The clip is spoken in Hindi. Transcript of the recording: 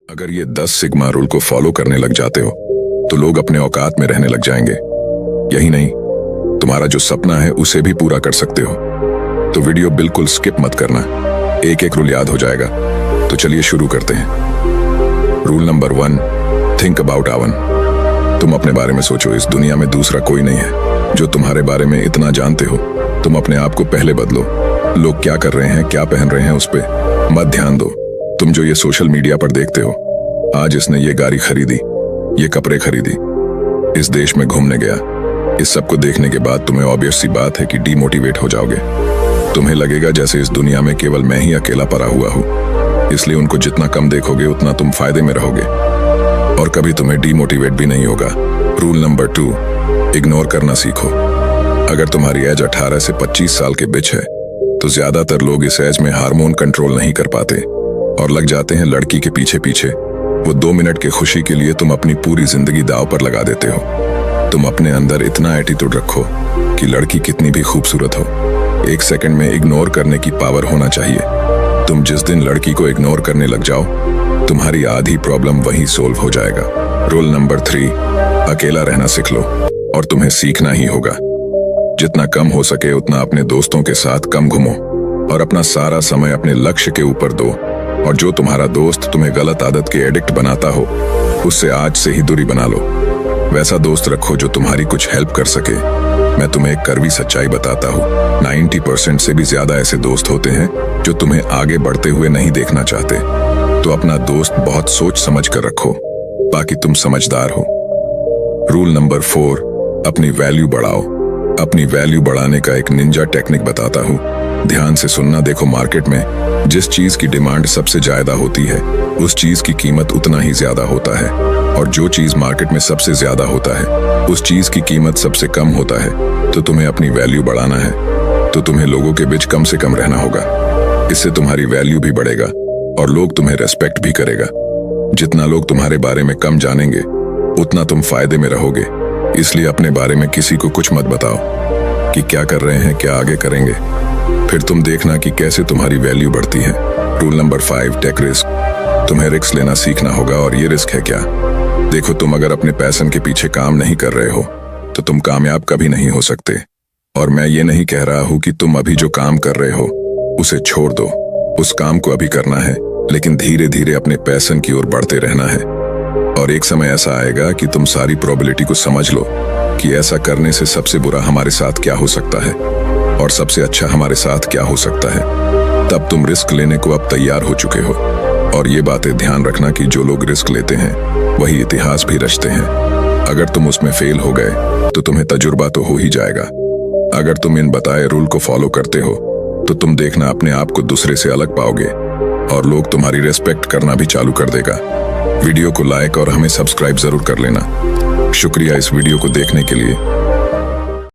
अगर ये 10 सिग्मा रूल को फॉलो करने लग जाते हो तो लोग अपने औकात में रहने लग जाएंगे। यही नहीं, तुम्हारा जो सपना है उसे भी पूरा कर सकते हो। तो वीडियो बिल्कुल स्किप मत करना, एक एक रूल याद हो जाएगा। तो चलिए शुरू करते हैं। रूल नंबर 1, थिंक अबाउट आवन। तुम अपने बारे में सोचो, इस दुनिया में दूसरा कोई नहीं है जो तुम्हारे बारे में इतना जानते हो। तुम अपने आप को पहले बदलो। लोग क्या कर रहे हैं, क्या पहन रहे हैं, उस पर मत ध्यान दो। तुम जो ये सोशल मीडिया पर देखते हो, आज इसने ये गाड़ी खरीदी, ये कपड़े खरीदी, इस देश में घूमने गया, इस सब को देखने के बाद तुम्हें ऑब्वियस सी बात है कि डीमोटिवेट हो जाओगे। तुम्हें लगेगा जैसे इस दुनिया में केवल मैं ही अकेला पड़ा हुआ हूँ। इसलिए उनको जितना कम देखोगे उतना तुम फायदे में रहोगे और कभी तुम्हें डीमोटिवेट भी नहीं होगा। रूल नंबर 2, इग्नोर करना सीखो। अगर तुम्हारी एज 18 से 25 साल के बीच है तो ज्यादातर लोग इस एज में हार्मोन कंट्रोल नहीं कर पाते और लग जाते हैं लड़की के पीछे पीछे। वो 2 मिनट की खुशी के लिए तुम अपनी पूरी जिंदगी दांव पर लगा देते हो। तुम अपने अंदर इतना एटीट्यूड रखो कि लड़की कितनी भी खूबसूरत हो, 1 सेकंड में इग्नोर करने की पावर होना चाहिए। तुम जिस दिन लड़की को इग्नोर करने लग जाओ, तुम्हारी आधी प्रॉब्लम वहीं सोल्व हो जाएगा। रूल नंबर 3, अकेला रहना सीख लो और तुम्हें सीखना ही होगा। जितना कम हो सके उतना अपने दोस्तों के साथ कम घूमो और अपना सारा समय अपने लक्ष्य के ऊपर दो। और जो तुम्हारा दोस्त तुम्हें गलत आदत के एडिक्ट बनाता हो, उससे आज से ही दूरी बना लो। वैसा दोस्त रखो जो तुम्हारी कुछ हेल्प कर सके। मैं तुम्हें एक कड़वी सच्चाई बताता हूँ, 90% से भी ज्यादा ऐसे दोस्त होते हैं जो तुम्हें आगे बढ़ते हुए नहीं देखना चाहते। तो अपना दोस्त बहुत सोच समझ कर रखो, बाकी तुम समझदार हो। रूल नंबर 4, अपनी वैल्यू बढ़ाओ। अपनी वैल्यू बढ़ाने का एक निंजा टेक्निक बताता हूँ, ध्यान से सुनना। देखो, मार्केट में जिस चीज की डिमांड सबसे ज्यादा होती है उस चीज की कीमत उतना ही ज्यादा होता है, और जो चीज मार्केट में सबसे ज्यादा होता है उस चीज की कीमत सबसे कम होता है। तो तुम्हें अपनी वैल्यू बढ़ाना है तो तुम्हें लोगों के बीच कम से कम रहना होगा। इससे तुम्हारी वैल्यू भी बढ़ेगा और लोग तुम्हें रेस्पेक्ट भी करेगा। जितना लोग तुम्हारे बारे में कम जानेंगे उतना तुम फायदे में रहोगे। इसलिए अपने बारे में किसी को कुछ मत बताओ कि क्या कर रहे हैं, क्या आगे करेंगे। फिर तुम देखना कि कैसे तुम्हारी वैल्यू बढ़ती है। Rule number 5, take risk. तुम्हें रिस्क लेना सीखना होगा। और ये रिस्क है क्या? देखो, तुम अगर अपने पैशन के पीछे काम नहीं कर रहे हो तो तुम कामयाब कभी नहीं हो सकते। और मैं ये नहीं कह रहा हूं कि तुम अभी जो काम कर रहे हो उसे छोड़ दो। उस काम को अभी करना है, लेकिन धीरे धीरे अपने पैशन की ओर बढ़ते रहना है। और एक समय ऐसा आएगा कि तुम सारी प्रोबेबिलिटी को समझ लो कि ऐसा करने से सबसे बुरा हमारे साथ क्या हो सकता है और सबसे अच्छा हमारे साथ क्या हो सकता है। तब तुम रिस्क लेने को अब तैयार हो चुके हो। और ये बातें ध्यान रखना कि जो लोग रिस्क लेते हैं वही इतिहास भी रचते हैं। अगर तुम उसमें फेल हो गए तो तुम्हें तजुर्बा तो हो ही जाएगा। अगर तुम इन बताए रूल को फॉलो करते हो तो तुम देखना अपने आप को दूसरे से अलग पाओगे और लोग तुम्हारी रेस्पेक्ट करना भी चालू कर देगा। वीडियो को लाइक और हमें सब्सक्राइब जरूर कर लेना। शुक्रिया इस वीडियो को देखने के लिए।